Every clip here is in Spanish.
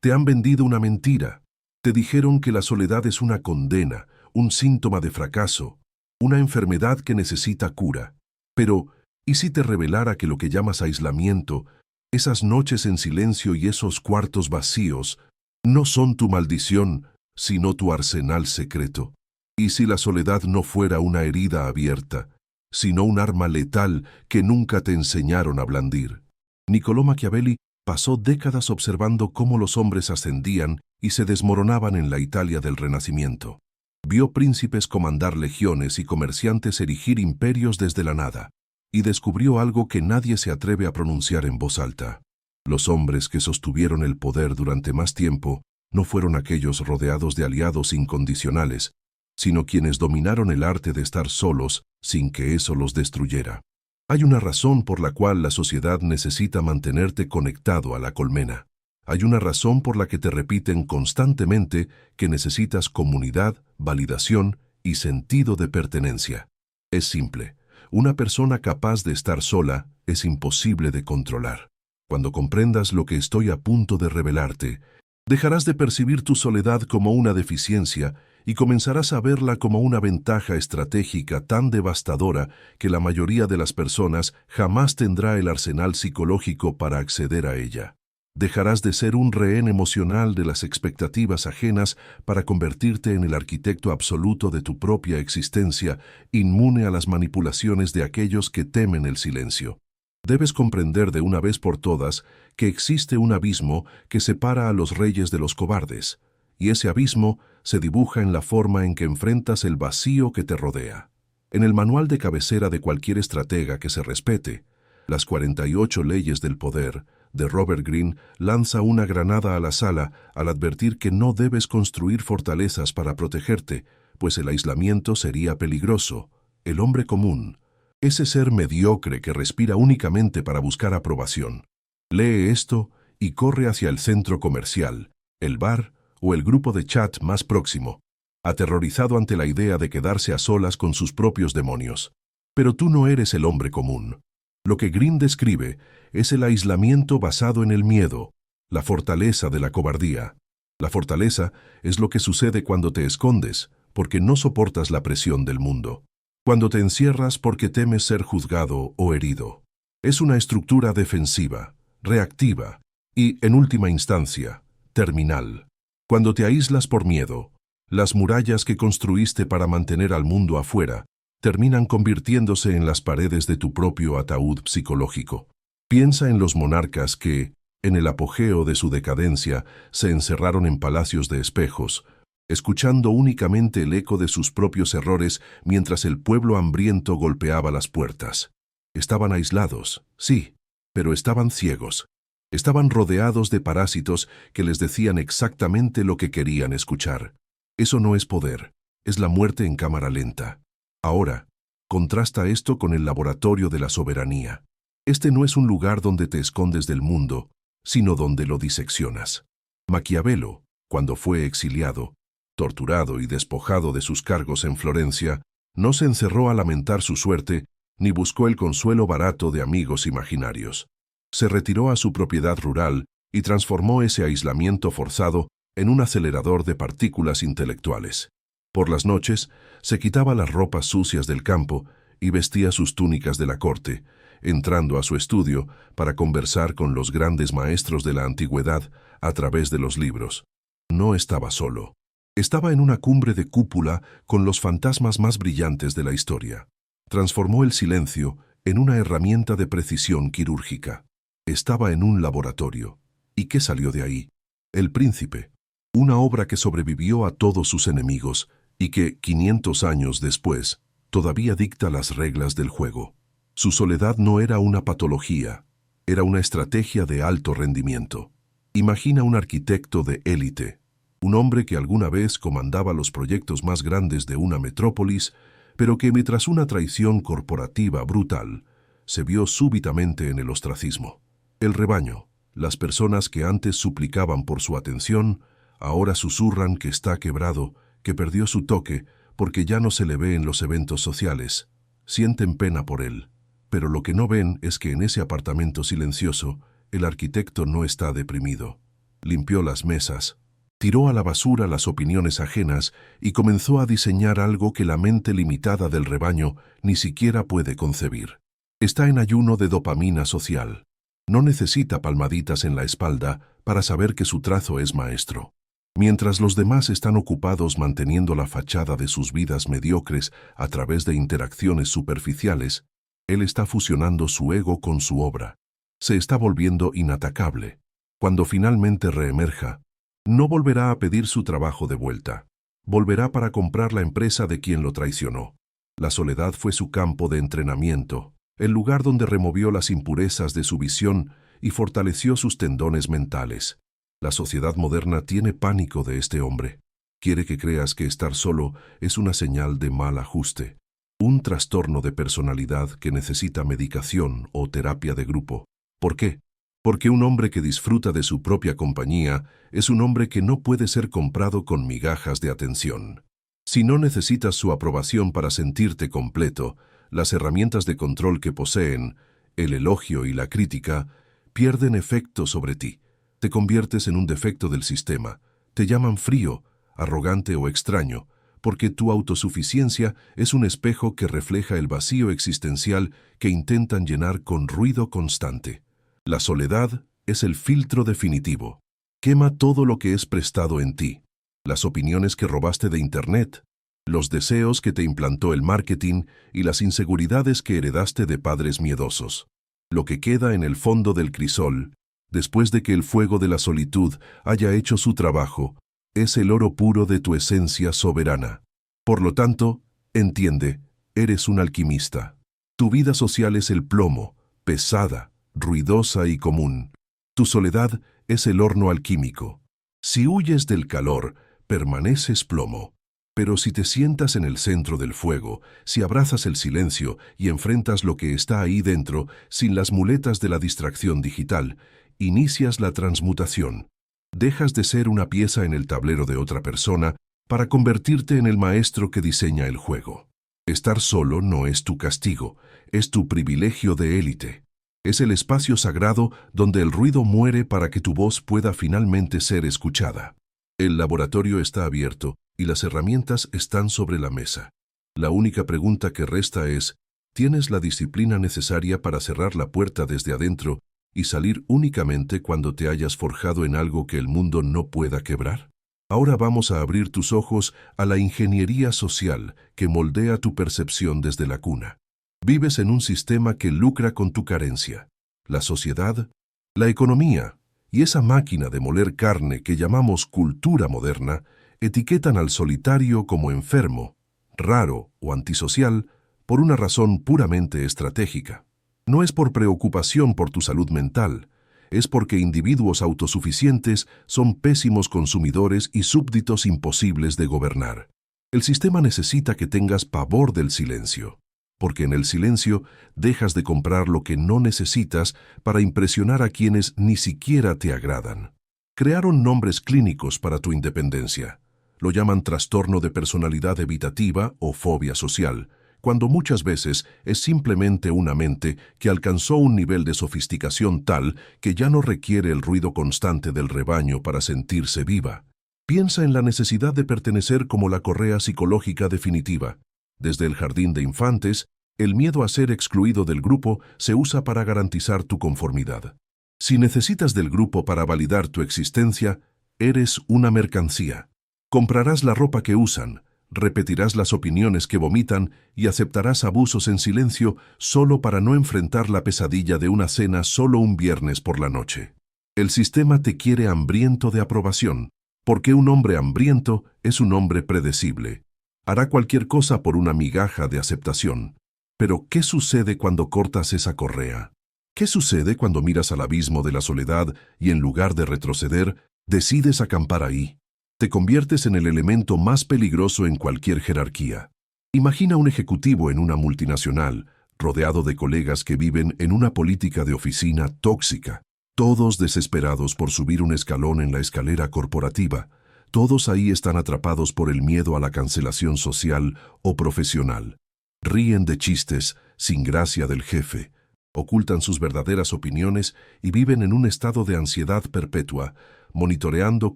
Te han vendido una mentira. Te dijeron que la soledad es una condena, un síntoma de fracaso, una enfermedad que necesita cura. Pero, ¿y si te revelara que lo que llamas aislamiento, esas noches en silencio y esos cuartos vacíos, no son tu maldición, sino tu arsenal secreto? ¿Y si la soledad no fuera una herida abierta, sino un arma letal que nunca te enseñaron a blandir? Niccolò Machiavelli pasó décadas observando cómo los hombres ascendían y se desmoronaban en la Italia del Renacimiento. Vio príncipes comandar legiones y comerciantes erigir imperios desde la nada, y descubrió algo que nadie se atreve a pronunciar en voz alta. Los hombres que sostuvieron el poder durante más tiempo no fueron aquellos rodeados de aliados incondicionales, sino quienes dominaron el arte de estar solos sin que eso los destruyera. Hay una razón por la cual la sociedad necesita mantenerte conectado a la colmena. Hay una razón por la que te repiten constantemente que necesitas comunidad, validación y sentido de pertenencia. Es simple. Una persona capaz de estar sola es imposible de controlar. Cuando comprendas lo que estoy a punto de revelarte, dejarás de percibir tu soledad como una deficiencia y comenzarás a verla como una ventaja estratégica tan devastadora que la mayoría de las personas jamás tendrá el arsenal psicológico para acceder a ella. Dejarás de ser un rehén emocional de las expectativas ajenas para convertirte en el arquitecto absoluto de tu propia existencia, inmune a las manipulaciones de aquellos que temen el silencio. Debes comprender de una vez por todas que existe un abismo que separa a los reyes de los cobardes, y ese abismo se dibuja en la forma en que enfrentas el vacío que te rodea. En el manual de cabecera de cualquier estratega que se respete, Las 48 leyes del poder, de Robert Greene, lanza una granada a la sala al advertir que no debes construir fortalezas para protegerte, pues el aislamiento sería peligroso. El hombre común, ese ser mediocre que respira únicamente para buscar aprobación. Lee esto y corre hacia el centro comercial, el bar o el grupo de chat más próximo, aterrorizado ante la idea de quedarse a solas con sus propios demonios. Pero tú no eres el hombre común. Lo que Greene describe es el aislamiento basado en el miedo, la fortaleza de la cobardía. La fortaleza es lo que sucede cuando te escondes, porque no soportas la presión del mundo. Cuando te encierras porque temes ser juzgado o herido. Es una estructura defensiva, reactiva y, en última instancia, terminal. Cuando te aíslas por miedo, las murallas que construiste para mantener al mundo afuera terminan convirtiéndose en las paredes de tu propio ataúd psicológico. Piensa en los monarcas que, en el apogeo de su decadencia, se encerraron en palacios de espejos, escuchando únicamente el eco de sus propios errores mientras el pueblo hambriento golpeaba las puertas. Estaban aislados, sí, pero estaban ciegos. Estaban rodeados de parásitos que les decían exactamente lo que querían escuchar. Eso no es poder, es la muerte en cámara lenta. Ahora, contrasta esto con el laboratorio de la soberanía. Este no es un lugar donde te escondes del mundo, sino donde lo diseccionas. Maquiavelo, cuando fue exiliado, torturado y despojado de sus cargos en Florencia, no se encerró a lamentar su suerte ni buscó el consuelo barato de amigos imaginarios. Se retiró a su propiedad rural y transformó ese aislamiento forzado en un acelerador de partículas intelectuales. Por las noches, se quitaba las ropas sucias del campo y vestía sus túnicas de la corte, entrando a su estudio para conversar con los grandes maestros de la antigüedad a través de los libros. No estaba solo. Estaba en una cumbre de cúpula con los fantasmas más brillantes de la historia. Transformó el silencio en una herramienta de precisión quirúrgica. Estaba en un laboratorio. ¿Y qué salió de ahí? El Príncipe, una obra que sobrevivió a todos sus enemigos y que, 500 años después, todavía dicta las reglas del juego. Su soledad no era una patología, era una estrategia de alto rendimiento. Imagina un arquitecto de élite, un hombre que alguna vez comandaba los proyectos más grandes de una metrópolis, pero que tras una traición corporativa brutal, se vio súbitamente en el ostracismo. El rebaño, las personas que antes suplicaban por su atención, ahora susurran que está quebrado, que perdió su toque, porque ya no se le ve en los eventos sociales. Sienten pena por él, pero lo que no ven es que en ese apartamento silencioso, el arquitecto no está deprimido. limpió las mesas, tiró a la basura las opiniones ajenas y comenzó a diseñar algo que la mente limitada del rebaño ni siquiera puede concebir. Está en ayuno de dopamina social. No necesita palmaditas en la espalda para saber que su trazo es maestro. Mientras los demás están ocupados manteniendo la fachada de sus vidas mediocres a través de interacciones superficiales, él está fusionando su ego con su obra. Se está volviendo inatacable. Cuando finalmente reemerja, no volverá a pedir su trabajo de vuelta. Volverá para comprar la empresa de quien lo traicionó. La soledad fue su campo de entrenamiento, el lugar donde removió las impurezas de su visión y fortaleció sus tendones mentales. La sociedad moderna tiene pánico de este hombre. Quiere que creas que estar solo es una señal de mal ajuste, un trastorno de personalidad que necesita medicación o terapia de grupo. ¿Por qué? Porque un hombre que disfruta de su propia compañía es un hombre que no puede ser comprado con migajas de atención. Si no necesitas su aprobación para sentirte completo, las herramientas de control que poseen, el elogio y la crítica, pierden efecto sobre ti. Te conviertes en un defecto del sistema. Te llaman frío, arrogante o extraño, porque tu autosuficiencia es un espejo que refleja el vacío existencial que intentan llenar con ruido constante. La soledad es el filtro definitivo. Quema todo lo que es prestado en ti. Las opiniones que robaste de Internet, los deseos que te implantó el marketing y las inseguridades que heredaste de padres miedosos. Lo que queda en el fondo del crisol, después de que el fuego de la solitud haya hecho su trabajo, es el oro puro de tu esencia soberana. Por lo tanto, entiende, eres un alquimista. Tu vida social es el plomo, pesada, ruidosa y común. Tu soledad es el horno alquímico. Si huyes del calor, permaneces plomo. Pero si te sientas en el centro del fuego, si abrazas el silencio y enfrentas lo que está ahí dentro, sin las muletas de la distracción digital, inicias la transmutación. Dejas de ser una pieza en el tablero de otra persona para convertirte en el maestro que diseña el juego. Estar solo no es tu castigo, es tu privilegio de élite. Es el espacio sagrado donde el ruido muere para que tu voz pueda finalmente ser escuchada. El laboratorio está abierto y las herramientas están sobre la mesa. La única pregunta que resta es, ¿tienes la disciplina necesaria para cerrar la puerta desde adentro y salir únicamente cuando te hayas forjado en algo que el mundo no pueda quebrar? Ahora vamos a abrir tus ojos a la ingeniería social que moldea tu percepción desde la cuna. Vives en un sistema que lucra con tu carencia. La sociedad, la economía y esa máquina de moler carne que llamamos cultura moderna etiquetan al solitario como enfermo, raro o antisocial por una razón puramente estratégica. No es por preocupación por tu salud mental, es porque individuos autosuficientes son pésimos consumidores y súbditos imposibles de gobernar. El sistema necesita que tengas pavor del silencio, porque en el silencio dejas de comprar lo que no necesitas para impresionar a quienes ni siquiera te agradan. Crearon nombres clínicos para tu independencia. Lo llaman trastorno de personalidad evitativa o fobia social, cuando muchas veces es simplemente una mente que alcanzó un nivel de sofisticación tal que ya no requiere el ruido constante del rebaño para sentirse viva. Piensa en la necesidad de pertenecer como la correa psicológica definitiva. Desde el jardín de infantes, el miedo a ser excluido del grupo se usa para garantizar tu conformidad. Si necesitas del grupo para validar tu existencia, eres una mercancía. Comprarás la ropa que usan, repetirás las opiniones que vomitan y aceptarás abusos en silencio solo para no enfrentar la pesadilla de una cena solo un viernes por la noche. El sistema te quiere hambriento de aprobación, porque un hombre hambriento es un hombre predecible. Hará cualquier cosa por una migaja de aceptación. Pero, ¿qué sucede cuando cortas esa correa? ¿Qué sucede cuando miras al abismo de la soledad y en lugar de retroceder, decides acampar ahí? Te conviertes en el elemento más peligroso en cualquier jerarquía. Imagina un ejecutivo en una multinacional, rodeado de colegas que viven en una política de oficina tóxica, todos desesperados por subir un escalón en la escalera corporativa. Todos ahí están atrapados por el miedo a la cancelación social o profesional. Ríen de chistes sin gracia del jefe, ocultan sus verdaderas opiniones y viven en un estado de ansiedad perpetua, monitoreando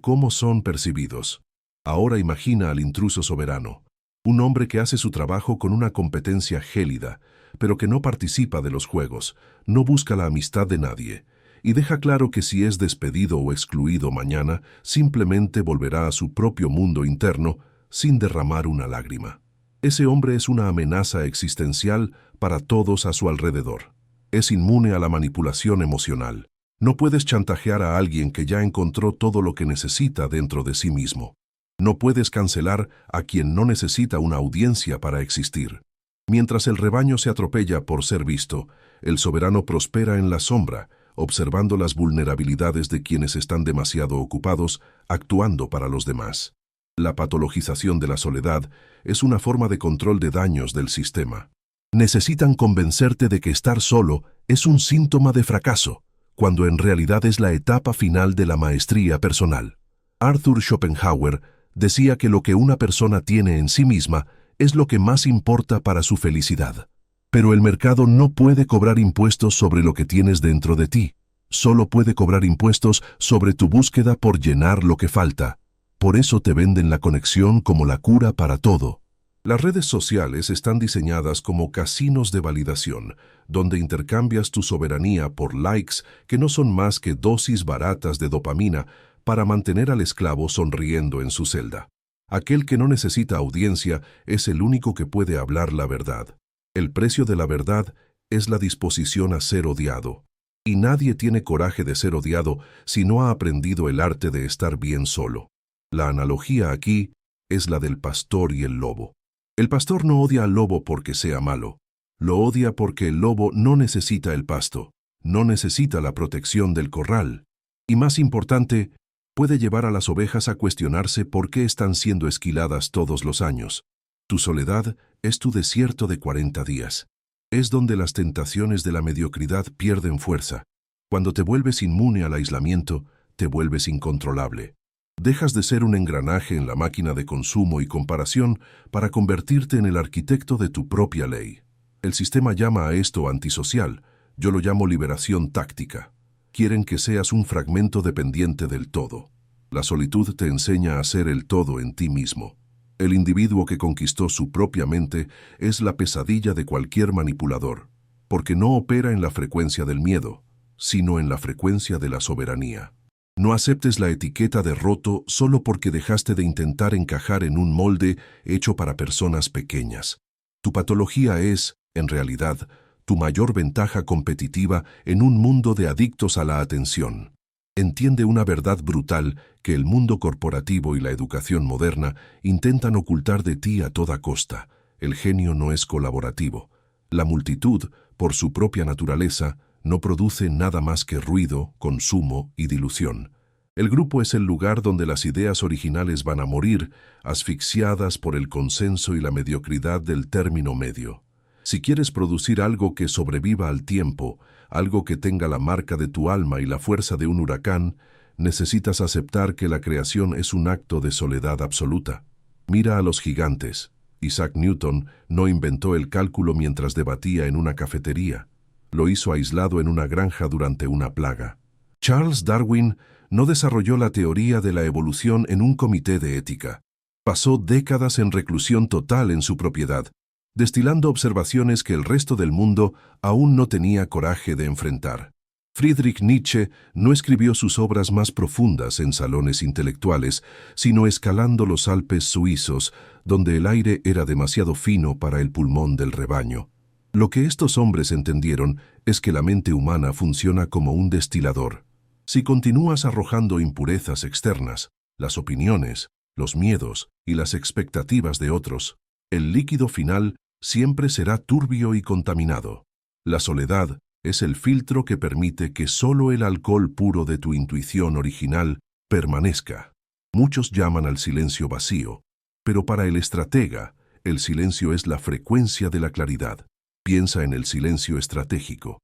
cómo son percibidos. Ahora imagina al intruso soberano, un hombre que hace su trabajo con una competencia gélida, pero que no participa de los juegos, no busca la amistad de nadie, y deja claro que si es despedido o excluido mañana, simplemente volverá a su propio mundo interno sin derramar una lágrima. Ese hombre es una amenaza existencial para todos a su alrededor. Es inmune a la manipulación emocional. No puedes chantajear a alguien que ya encontró todo lo que necesita dentro de sí mismo. No puedes cancelar a quien no necesita una audiencia para existir. Mientras el rebaño se atropella por ser visto, el soberano prospera en la sombra, observando las vulnerabilidades de quienes están demasiado ocupados actuando para los demás. La patologización de la soledad es una forma de control de daños del sistema. Necesitan convencerte de que estar solo es un síntoma de fracaso, cuando en realidad es la etapa final de la maestría personal. Arthur Schopenhauer decía que lo que una persona tiene en sí misma es lo que más importa para su felicidad. Pero el mercado no puede cobrar impuestos sobre lo que tienes dentro de ti. Solo puede cobrar impuestos sobre tu búsqueda por llenar lo que falta. Por eso te venden la conexión como la cura para todo. Las redes sociales están diseñadas como casinos de validación, donde intercambias tu soberanía por likes que no son más que dosis baratas de dopamina para mantener al esclavo sonriendo en su celda. Aquel que no necesita audiencia es el único que puede hablar la verdad. El precio de la verdad es la disposición a ser odiado. Y nadie tiene coraje de ser odiado si no ha aprendido el arte de estar bien solo. La analogía aquí es la del pastor y el lobo. El pastor no odia al lobo porque sea malo. Lo odia porque el lobo no necesita el pasto, no necesita la protección del corral. Y más importante, puede llevar a las ovejas a cuestionarse por qué están siendo esquiladas todos los años. Tu soledad es tu desierto de 40 días. Es donde las tentaciones de la mediocridad pierden fuerza. Cuando te vuelves inmune al aislamiento, te vuelves incontrolable. Dejas de ser un engranaje en la máquina de consumo y comparación para convertirte en el arquitecto de tu propia ley. El sistema llama a esto antisocial, yo lo llamo liberación táctica. Quieren que seas un fragmento dependiente del todo. La solitud te enseña a ser el todo en ti mismo. El individuo que conquistó su propia mente es la pesadilla de cualquier manipulador, porque no opera en la frecuencia del miedo, sino en la frecuencia de la soberanía. No aceptes la etiqueta de roto solo porque dejaste de intentar encajar en un molde hecho para personas pequeñas. Tu patología es, en realidad, tu mayor ventaja competitiva en un mundo de adictos a la atención. Entiende una verdad brutal que el mundo corporativo y la educación moderna intentan ocultar de ti a toda costa. El genio no es colaborativo. La multitud, por su propia naturaleza, no produce nada más que ruido, consumo y dilución. El grupo es el lugar donde las ideas originales van a morir, asfixiadas por el consenso y la mediocridad del término medio. Si quieres producir algo que sobreviva al tiempo, algo que tenga la marca de tu alma y la fuerza de un huracán, necesitas aceptar que la creación es un acto de soledad absoluta. Mira a los gigantes. Isaac Newton no inventó el cálculo mientras debatía en una cafetería. Lo hizo aislado en una granja durante una plaga. Charles Darwin no desarrolló la teoría de la evolución en un comité de ética. Pasó décadas en reclusión total en su propiedad, destilando observaciones que el resto del mundo aún no tenía coraje de enfrentar. Friedrich Nietzsche no escribió sus obras más profundas en salones intelectuales, sino escalando los Alpes suizos, donde el aire era demasiado fino para el pulmón del rebaño. Lo que estos hombres entendieron es que la mente humana funciona como un destilador. Si continúas arrojando impurezas externas, las opiniones, los miedos y las expectativas de otros, el líquido final siempre será turbio y contaminado. La soledad es el filtro que permite que solo el alcohol puro de tu intuición original permanezca. Muchos llaman al silencio vacío, pero para el estratega, el silencio es la frecuencia de la claridad. Piensa en el silencio estratégico.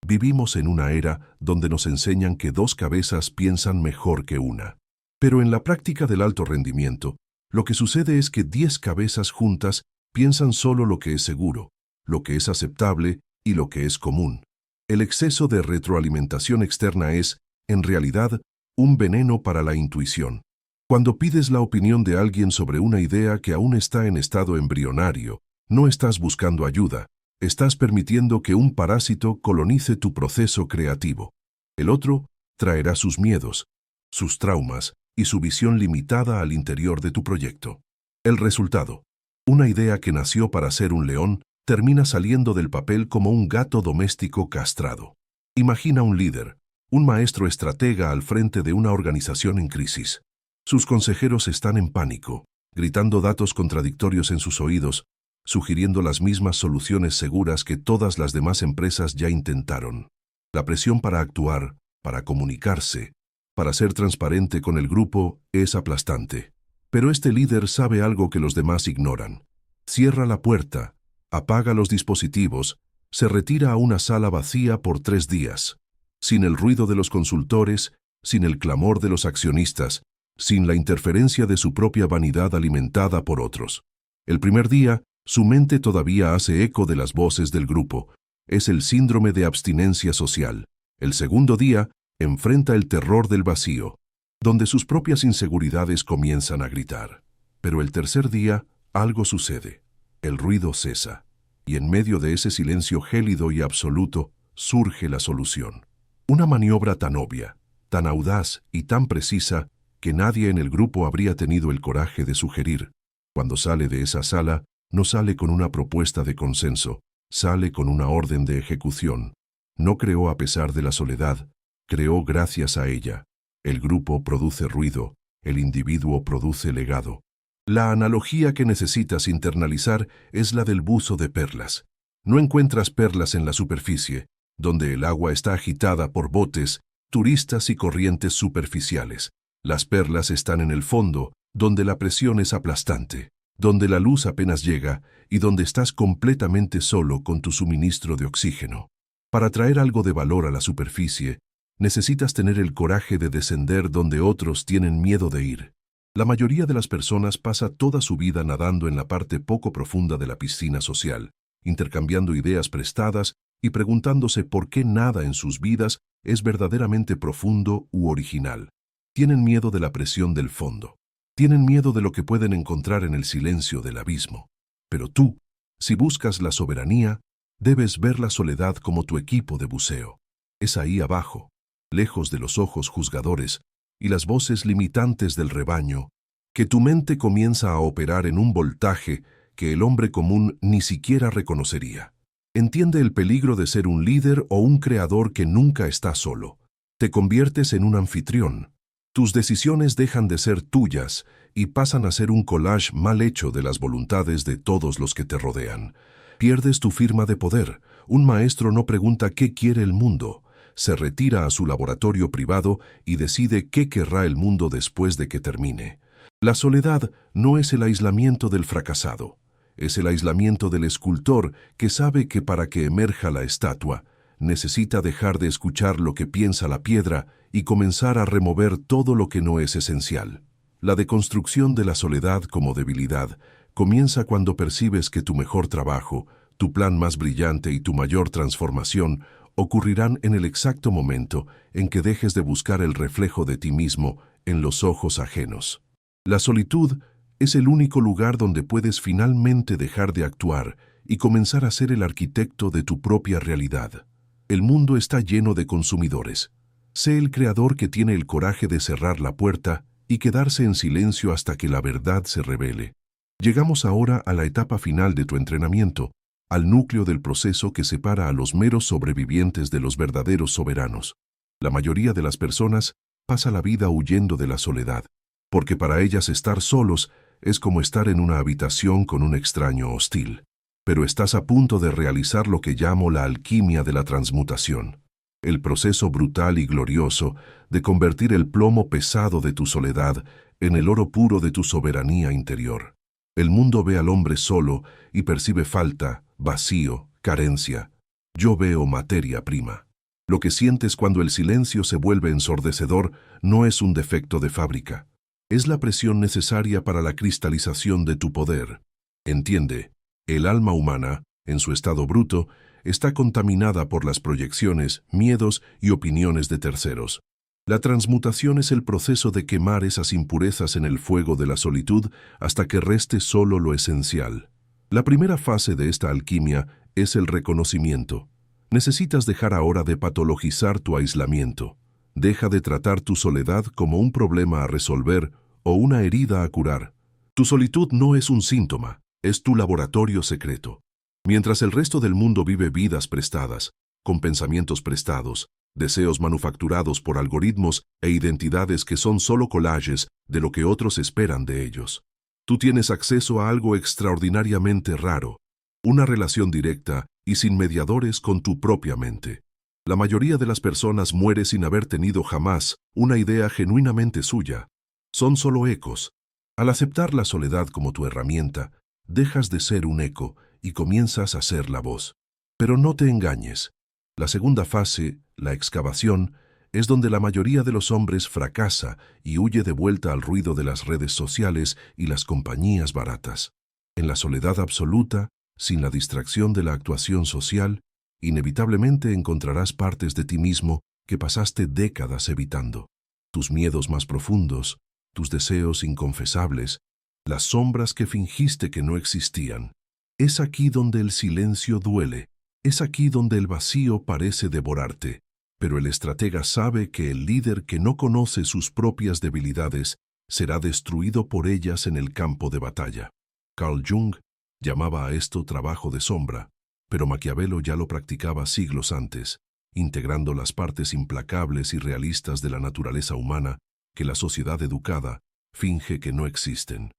Vivimos en una era donde nos enseñan que 2 cabezas piensan mejor que una. Pero en la práctica del alto rendimiento, lo que sucede es que 10 cabezas juntas piensan solo lo que es seguro, lo que es aceptable y lo que es común. El exceso de retroalimentación externa es, en realidad, un veneno para la intuición. Cuando pides la opinión de alguien sobre una idea que aún está en estado embrionario, no estás buscando ayuda, estás permitiendo que un parásito colonice tu proceso creativo. El otro traerá sus miedos, sus traumas y su visión limitada al interior de tu proyecto. El resultado: una idea que nació para ser un león termina saliendo del papel como un gato doméstico castrado. Imagina un líder, un maestro estratega al frente de una organización en crisis. Sus consejeros están en pánico, gritando datos contradictorios en sus oídos, sugiriendo las mismas soluciones seguras que todas las demás empresas ya intentaron. La presión para actuar, para comunicarse, para ser transparente con el grupo es aplastante. Pero este líder sabe algo que los demás ignoran. Cierra la puerta, apaga los dispositivos, se retira a una sala vacía por 3 días, sin el ruido de los consultores, sin el clamor de los accionistas, sin la interferencia de su propia vanidad alimentada por otros. El primer día, su mente todavía hace eco de las voces del grupo. Es el síndrome de abstinencia social. El segundo día, enfrenta el terror del vacío, donde sus propias inseguridades comienzan a gritar. Pero el tercer día, algo sucede. El ruido cesa, y en medio de ese silencio gélido y absoluto, surge la solución. Una maniobra tan obvia, tan audaz y tan precisa que nadie en el grupo habría tenido el coraje de sugerir. Cuando sale de esa sala, no sale con una propuesta de consenso, sale con una orden de ejecución. No creó a pesar de la soledad, creó gracias a ella. El grupo produce ruido, el individuo produce legado. La analogía que necesitas internalizar es la del buzo de perlas. No encuentras perlas en la superficie, donde el agua está agitada por botes, turistas y corrientes superficiales. Las perlas están en el fondo, donde la presión es aplastante, donde la luz apenas llega y donde estás completamente solo con tu suministro de oxígeno. Para traer algo de valor a la superficie, necesitas tener el coraje de descender donde otros tienen miedo de ir. La mayoría de las personas pasa toda su vida nadando en la parte poco profunda de la piscina social, intercambiando ideas prestadas y preguntándose por qué nada en sus vidas es verdaderamente profundo u original. Tienen miedo de la presión del fondo. Tienen miedo de lo que pueden encontrar en el silencio del abismo. Pero tú, si buscas la soberanía, debes ver la soledad como tu equipo de buceo. Es ahí abajo, lejos de los ojos juzgadores y las voces limitantes del rebaño, que tu mente comienza a operar en un voltaje que el hombre común ni siquiera reconocería. Entiende el peligro de ser un líder o un creador que nunca está solo. Te conviertes en un anfitrión. Tus decisiones dejan de ser tuyas y pasan a ser un collage mal hecho de las voluntades de todos los que te rodean. Pierdes tu firma de poder. Un maestro no pregunta qué quiere el mundo. Se retira a su laboratorio privado y decide qué querrá el mundo después de que termine. La soledad no es el aislamiento del fracasado. Es el aislamiento del escultor que sabe que para que emerja la estatua, necesita dejar de escuchar lo que piensa la piedra y comenzar a remover todo lo que no es esencial. La deconstrucción de la soledad como debilidad comienza cuando percibes que tu mejor trabajo, tu plan más brillante y tu mayor transformación ocurrirán en el exacto momento en que dejes de buscar el reflejo de ti mismo en los ojos ajenos. La solitud es el único lugar donde puedes finalmente dejar de actuar y comenzar a ser el arquitecto de tu propia realidad. El mundo está lleno de consumidores. Sé el creador que tiene el coraje de cerrar la puerta y quedarse en silencio hasta que la verdad se revele. Llegamos ahora a la etapa final de tu entrenamiento, al núcleo del proceso que separa a los meros sobrevivientes de los verdaderos soberanos. La mayoría de las personas pasa la vida huyendo de la soledad, porque para ellas estar solos es como estar en una habitación con un extraño hostil. Pero estás a punto de realizar lo que llamo la alquimia de la transmutación, el proceso brutal y glorioso de convertir el plomo pesado de tu soledad en el oro puro de tu soberanía interior. El mundo ve al hombre solo y percibe falta, vacío, carencia. Yo veo materia prima. Lo que sientes cuando el silencio se vuelve ensordecedor no es un defecto de fábrica. Es la presión necesaria para la cristalización de tu poder. Entiende, el alma humana, en su estado bruto, está contaminada por las proyecciones, miedos y opiniones de terceros. La transmutación es el proceso de quemar esas impurezas en el fuego de la solitud hasta que reste solo lo esencial. La primera fase de esta alquimia es el reconocimiento. Necesitas dejar ahora de patologizar tu aislamiento. Deja de tratar tu soledad como un problema a resolver o una herida a curar. Tu solitud no es un síntoma, es tu laboratorio secreto. Mientras el resto del mundo vive vidas prestadas, con pensamientos prestados, deseos manufacturados por algoritmos e identidades que son solo collages de lo que otros esperan de ellos. Tú tienes acceso a algo extraordinariamente raro, una relación directa y sin mediadores con tu propia mente. La mayoría de las personas muere sin haber tenido jamás una idea genuinamente suya. Son solo ecos. Al aceptar la soledad como tu herramienta, dejas de ser un eco y comienzas a ser la voz. Pero no te engañes. La segunda fase, la excavación, es donde la mayoría de los hombres fracasa y huye de vuelta al ruido de las redes sociales y las compañías baratas. En la soledad absoluta, sin la distracción de la actuación social, inevitablemente encontrarás partes de ti mismo que pasaste décadas evitando. Tus miedos más profundos, tus deseos inconfesables, las sombras que fingiste que no existían. Es aquí donde el silencio duele. Es aquí donde el vacío parece devorarte, pero el estratega sabe que el líder que no conoce sus propias debilidades será destruido por ellas en el campo de batalla. Carl Jung llamaba a esto trabajo de sombra, pero Maquiavelo ya lo practicaba siglos antes, integrando las partes implacables y realistas de la naturaleza humana que la sociedad educada finge que no existen.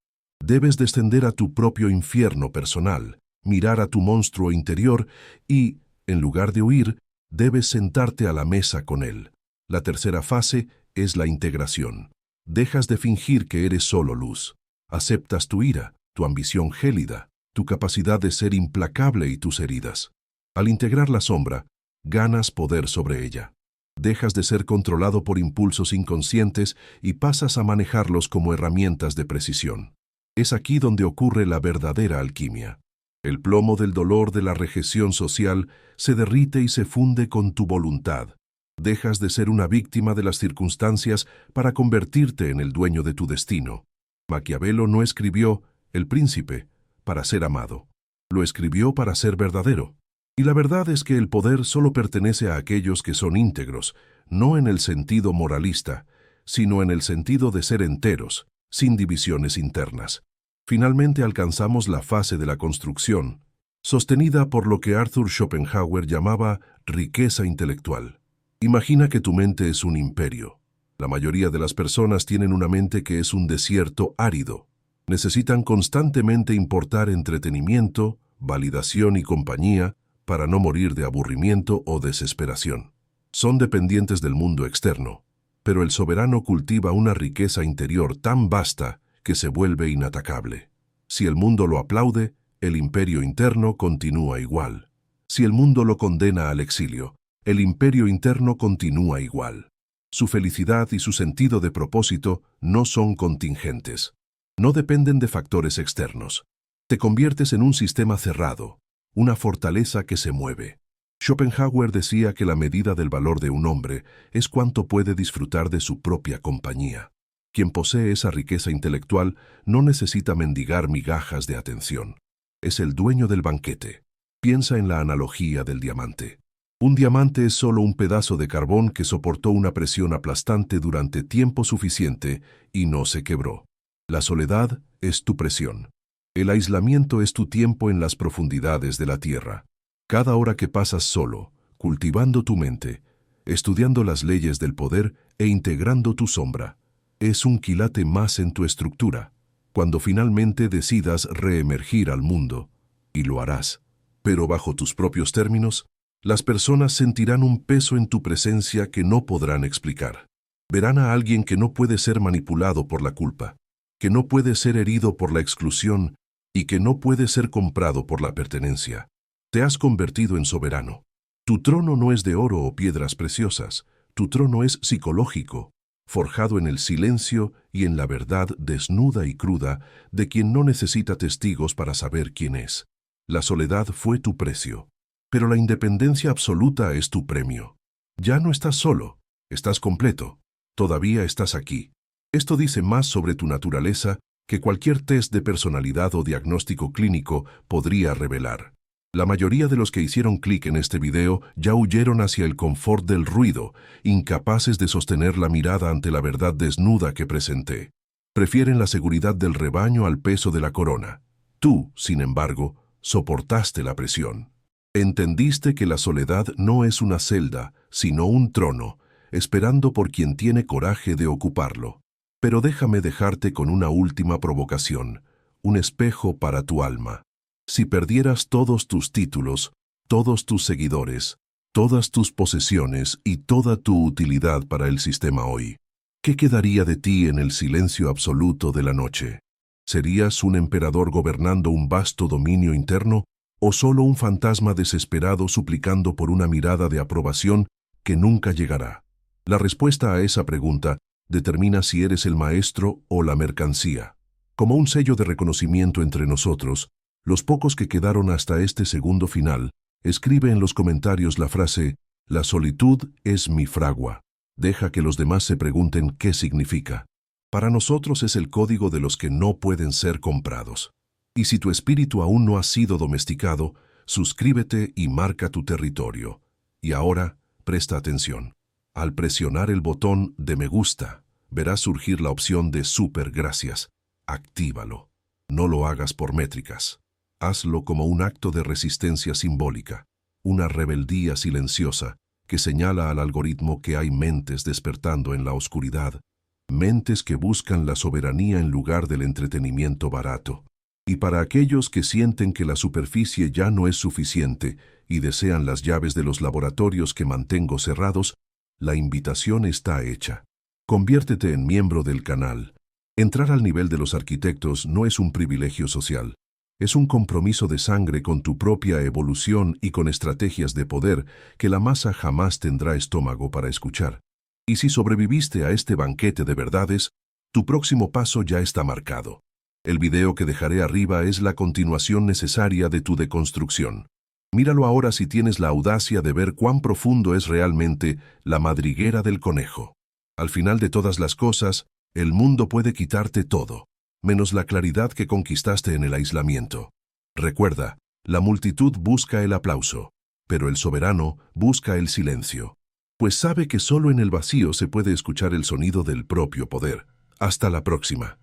Debes descender a tu propio infierno personal, mirar a tu monstruo interior y, en lugar de huir, debes sentarte a la mesa con él. La tercera fase es la integración. Dejas de fingir que eres solo luz. Aceptas tu ira, tu ambición gélida, tu capacidad de ser implacable y tus heridas. Al integrar la sombra, ganas poder sobre ella. Dejas de ser controlado por impulsos inconscientes y pasas a manejarlos como herramientas de precisión. Es aquí donde ocurre la verdadera alquimia. El plomo del dolor de la rejección social se derrite y se funde con tu voluntad. Dejas de ser una víctima de las circunstancias para convertirte en el dueño de tu destino. Maquiavelo no escribió El Príncipe para ser amado. Lo escribió para ser verdadero. Y la verdad es que el poder solo pertenece a aquellos que son íntegros, no en el sentido moralista, sino en el sentido de ser enteros, sin divisiones internas. Finalmente alcanzamos la fase de la construcción, sostenida por lo que Arthur Schopenhauer llamaba riqueza intelectual. Imagina que tu mente es un imperio. La mayoría de las personas tienen una mente que es un desierto árido. Necesitan constantemente importar entretenimiento, validación y compañía para no morir de aburrimiento o desesperación. Son dependientes del mundo externo, pero el soberano cultiva una riqueza interior tan vasta que se vuelve inatacable. Si el mundo lo aplaude, el imperio interno continúa igual. Si el mundo lo condena al exilio, el imperio interno continúa igual. Su felicidad y su sentido de propósito no son contingentes. No dependen de factores externos. Te conviertes en un sistema cerrado, una fortaleza que se mueve. Schopenhauer decía que la medida del valor de un hombre es cuánto puede disfrutar de su propia compañía. Quien posee esa riqueza intelectual no necesita mendigar migajas de atención. Es el dueño del banquete. Piensa en la analogía del diamante. Un diamante es solo un pedazo de carbón que soportó una presión aplastante durante tiempo suficiente y no se quebró. La soledad es tu presión. El aislamiento es tu tiempo en las profundidades de la tierra. Cada hora que pasas solo, cultivando tu mente, estudiando las leyes del poder e integrando tu sombra, es un quilate más en tu estructura. Cuando finalmente decidas reemergir al mundo, y lo harás, pero bajo tus propios términos, las personas sentirán un peso en tu presencia que no podrán explicar. Verán a alguien que no puede ser manipulado por la culpa, que no puede ser herido por la exclusión y que no puede ser comprado por la pertenencia. Te has convertido en soberano. Tu trono no es de oro o piedras preciosas, tu trono es psicológico, forjado en el silencio y en la verdad desnuda y cruda de quien no necesita testigos para saber quién es. La soledad fue tu precio, pero la independencia absoluta es tu premio. Ya no estás solo, estás completo. Todavía estás aquí. Esto dice más sobre tu naturaleza que cualquier test de personalidad o diagnóstico clínico podría revelar. La mayoría de los que hicieron clic en este video ya huyeron hacia el confort del ruido, incapaces de sostener la mirada ante la verdad desnuda que presenté. Prefieren la seguridad del rebaño al peso de la corona. Tú, sin embargo, soportaste la presión. Entendiste que la soledad no es una celda, sino un trono, esperando por quien tiene coraje de ocuparlo. Pero déjame dejarte con una última provocación, un espejo para tu alma. Si perdieras todos tus títulos, todos tus seguidores, todas tus posesiones y toda tu utilidad para el sistema hoy, ¿qué quedaría de ti en el silencio absoluto de la noche? ¿Serías un emperador gobernando un vasto dominio interno o solo un fantasma desesperado suplicando por una mirada de aprobación que nunca llegará? La respuesta a esa pregunta determina si eres el maestro o la mercancía. Como un sello de reconocimiento entre nosotros, los pocos que quedaron hasta este segundo final, escribe en los comentarios la frase «La solitud es mi fragua». Deja que los demás se pregunten qué significa. Para nosotros es el código de los que no pueden ser comprados. Y si tu espíritu aún no ha sido domesticado, suscríbete y marca tu territorio. Y ahora, presta atención. Al presionar el botón de me gusta, verás surgir la opción de super gracias. Actívalo. No lo hagas por métricas. Hazlo como un acto de resistencia simbólica, una rebeldía silenciosa que señala al algoritmo que hay mentes despertando en la oscuridad, mentes que buscan la soberanía en lugar del entretenimiento barato. Y para aquellos que sienten que la superficie ya no es suficiente y desean las llaves de los laboratorios que mantengo cerrados, la invitación está hecha. Conviértete en miembro del canal. Entrar al nivel de los arquitectos no es un privilegio social. Es un compromiso de sangre con tu propia evolución y con estrategias de poder que la masa jamás tendrá estómago para escuchar. Y si sobreviviste a este banquete de verdades, tu próximo paso ya está marcado. El video que dejaré arriba es la continuación necesaria de tu deconstrucción. Míralo ahora si tienes la audacia de ver cuán profundo es realmente la madriguera del conejo. Al final de todas las cosas, el mundo puede quitarte todo, menos la claridad que conquistaste en el aislamiento. Recuerda, la multitud busca el aplauso, pero el soberano busca el silencio, pues sabe que solo en el vacío se puede escuchar el sonido del propio poder. Hasta la próxima.